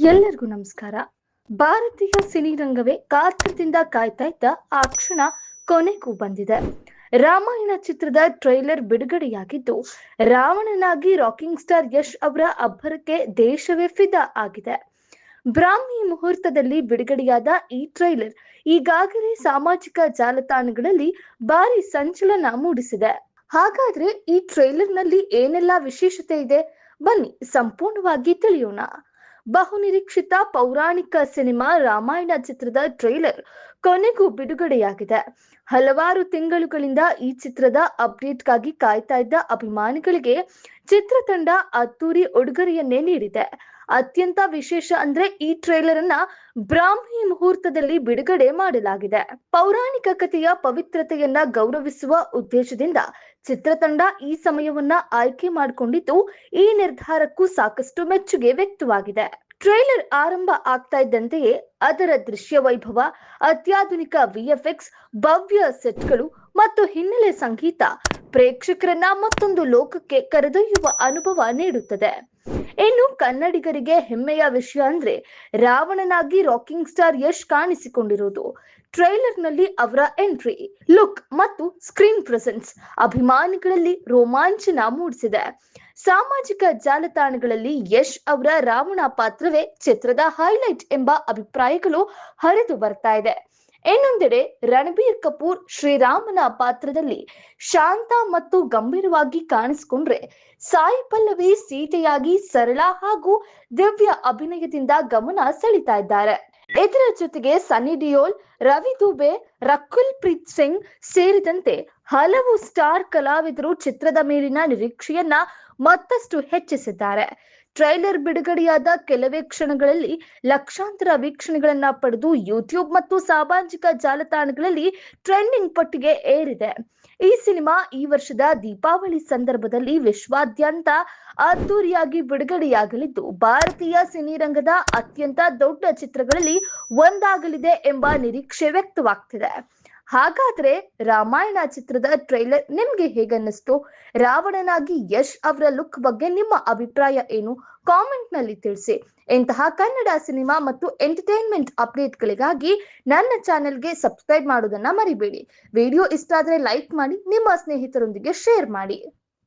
ಎಲ್ಲರಿಗೂ ನಮಸ್ಕಾರ. ಭಾರತೀಯ ಸಿನಿರಂಗವೇ ಕಾತರದಿಂದ ಕಾಯ್ತಾ ಇದ್ದ ಆ ಕ್ಷಣ ಕೊನೆಗೂ ಬಂದಿದೆ. ರಾಮಾಯಣ ಚಿತ್ರದ ಟ್ರೈಲರ್ ಬಿಡುಗಡೆಯಾಗಿದ್ದು, ರಾವಣನಾಗಿ ರಾಕಿಂಗ್ ಸ್ಟಾರ್ ಯಶ್ ಅವರ ಅಬ್ಬರಕ್ಕೆ ದೇಶವೇ ಫಿದಾ ಆಗಿದೆ. ಬ್ರಾಹ್ಮಿ ಮುಹೂರ್ತದಲ್ಲಿ ಬಿಡುಗಡೆಯಾದ ಈ ಟ್ರೈಲರ್ ಈಗಾಗಲೇ ಸಾಮಾಜಿಕ ಜಾಲತಾಣಗಳಲ್ಲಿ ಭಾರಿ ಸಂಚಲನ ಮೂಡಿಸಿದೆ. ಹಾಗಾದ್ರೆ ಈ ಟ್ರೈಲರ್ನಲ್ಲಿ ಏನೆಲ್ಲ ವಿಶೇಷತೆ ಇದೆ? ಬನ್ನಿ ಸಂಪೂರ್ಣವಾಗಿ ತಿಳಿಯೋಣ. ಬಹುನಿರೀಕ್ಷಿತ ಪೌರಾಣಿಕ ಸಿನಿಮಾ ರಾಮಾಯಣ ಚಿತ್ರದ ಟ್ರೈಲರ್ ಕೊನೆಗೂ ಬಿಡುಗಡೆಯಾಗಿದೆ. ಹಲವಾರು ತಿಂಗಳುಗಳಿಂದ ಈ ಚಿತ್ರದ ಅಪ್ಡೇಟ್ಗಾಗಿ ಕಾಯ್ತಾ ಇದ್ದ ಅಭಿಮಾನಿಗಳಿಗೆ ಚಿತ್ರತಂಡ ಅದ್ದೂರಿ ಉಡುಗೊರೆಯನ್ನೇ ನೀಡಿದೆ. ಅತ್ಯಂತ ವಿಶೇಷ ಅಂದ್ರೆ ಈ ಟ್ರೈಲರ್ ಅನ್ನ ಬ್ರಾಹ್ಮಿ ಮುಹೂರ್ತದಲ್ಲಿ ಬಿಡುಗಡೆ ಮಾಡಲಾಗಿದೆ. ಪೌರಾಣಿಕ ಕಥೆಯ ಪವಿತ್ರತೆಯನ್ನ ಗೌರವಿಸುವ ಉದ್ದೇಶದಿಂದ ಚಿತ್ರತಂಡ ಈ ಸಮಯವನ್ನ ಆಯ್ಕೆ ಮಾಡಿಕೊಂಡಿದ್ದು, ಈ ನಿರ್ಧಾರಕ್ಕೂ ಸಾಕಷ್ಟು ಮೆಚ್ಚುಗೆ ವ್ಯಕ್ತವಾಗಿದೆ. ಟ್ರೈಲರ್ ಆರಂಭ ಆಗ್ತಾ ಇದ್ದಂತೆಯೇ ಅದರ ದೃಶ್ಯ ವೈಭವ, ಅತ್ಯಾಧುನಿಕ ವಿಎಫ್ಎಕ್ಸ್, ಭವ್ಯ ಸೆಟ್ಗಳು ಮತ್ತು ಹಿನ್ನೆಲೆ ಸಂಗೀತ ಪ್ರೇಕ್ಷಕರನ್ನ ಮತ್ತೊಂದು ಲೋಕಕ್ಕೆ ಕರೆದೊಯ್ಯುವ ಅನುಭವ ನೀಡುತ್ತದೆ. ಇನ್ನು ಕನ್ನಡಿಗರಿಗೆ ಹೆಮ್ಮೆಯ ವಿಷಯ ಅಂದ್ರೆ ರಾವಣನಾಗಿ ರಾಕಿಂಗ್ ಸ್ಟಾರ್ ಯಶ್ ಕಾಣಿಸಿಕೊಂಡಿರುವುದು. ಟ್ರೈಲರ್ನಲ್ಲಿ ಅವರ ಎಂಟ್ರಿ, ಲುಕ್ ಮತ್ತು ಸ್ಕ್ರೀನ್ ಪ್ರೆಸೆನ್ಸ್ ಅಭಿಮಾನಿಗಳಲ್ಲಿ ರೋಮಾಂಚನ ಮೂಡಿಸಿದೆ. ಸಾಮಾಜಿಕ ಜಾಲತಾಣಗಳಲ್ಲಿ ಯಶ್ ಅವರ ರಾವಣ ಪಾತ್ರವೇ ಚಿತ್ರದ ಹೈಲೈಟ್ ಎಂಬ ಅಭಿಪ್ರಾಯಗಳು ಹರಿದು ಬರ್ತಾ ಇದೆ. ಇನ್ನೊಂದೆಡೆ ರಣಬೀರ್ ಕಪೂರ್ ಶ್ರೀರಾಮನ ಪಾತ್ರದಲ್ಲಿ ಶಾಂತ ಮತ್ತು ಗಂಭೀರವಾಗಿ ಕಾಣಿಸಿಕೊಂಡ್ರೆ, ಸಾಯಿ ಪಲ್ಲವಿ ಸೀತೆಯಾಗಿ ಸರಳ ಹಾಗೂ ದಿವ್ಯ ಅಭಿನಯದಿಂದ ಗಮನ ಸೆಳೀತಾ ಇದ್ದಾರೆ. ಇದರ ಜೊತೆಗೆ ಸನ್ನಿ ಡಿಯೋಲ್, ರವಿ ದುಬೆ, ರಕುಲ್ ಪ್ರೀತ್ ಸಿಂಗ್ ಸೇರಿದಂತೆ ಹಲವು ಸ್ಟಾರ್ ಕಲಾವಿದರು ಚಿತ್ರದ ಮೇಲಿನ ನಿರೀಕ್ಷೆಯನ್ನ ಮತ್ತಷ್ಟು ಹೆಚ್ಚಿಸಿದ್ದಾರೆ. ಟ್ರೈಲರ್ ಬಿಡುಗಡೆಯಾದ ಕೆಲವೇ ಕ್ಷಣಗಳಲ್ಲಿ ಲಕ್ಷಾಂತರ ವೀಕ್ಷಣೆಗಳನ್ನ ಪಡೆದು ಯೂಟ್ಯೂಬ್ ಮತ್ತು ಸಾಮಾಜಿಕ ಜಾಲತಾಣಗಳಲ್ಲಿ ಟ್ರೆಂಡಿಂಗ್ ಪಟ್ಟಿಗೆ ಏರಿದೆ. ಈ ಸಿನಿಮಾ ಈ ವರ್ಷದ ದೀಪಾವಳಿ ಸಂದರ್ಭದಲ್ಲಿ ವಿಶ್ವಾದ್ಯಂತ ಅದ್ದೂರಿಯಾಗಿ ಬಿಡುಗಡೆಯಾಗಲಿದ್ದು, ಭಾರತೀಯ ಸಿನಿರಂಗದ ಅತ್ಯಂತ ದೊಡ್ಡ ಚಿತ್ರಗಳಲ್ಲಿ ಒಂದಾಗಲಿದೆ ಎಂಬ ನಿರೀಕ್ಷೆ ವ್ಯಕ್ತವಾಗ್ತಿದೆ. ಹಾಗಾದ್ರೆ ರಾಮಾಯಣ ಚಿತ್ರದ ಟ್ರೈಲರ್ ನಿಮ್ಗೆ ಹೇಗನ್ನಿಸ್ತು? ರಾವಣನಾಗಿ ಯಶ್ ಅವರ ಲುಕ್ ಬಗ್ಗೆ ನಿಮ್ಮ ಅಭಿಪ್ರಾಯ ಏನು? ಕಾಮೆಂಟ್ ನಲ್ಲಿ ತಿಳಿಸಿ. ಇಂತಹ ಕನ್ನಡ ಸಿನಿಮಾ ಮತ್ತು ಎಂಟರ್ಟೈನ್ಮೆಂಟ್ ಅಪ್ಡೇಟ್ಗಳಿಗಾಗಿ ನನ್ನ ಚಾನೆಲ್ಗೆ ಸಬ್ಸ್ಕ್ರೈಬ್ ಮಾಡೋದನ್ನ ಮರಿಬೇಡಿ. ವಿಡಿಯೋ ಇಷ್ಟ ಆದ್ರೆ ಲೈಕ್ ಮಾಡಿ, ನಿಮ್ಮ ಸ್ನೇಹಿತರೊಂದಿಗೆ ಶೇರ್ ಮಾಡಿ.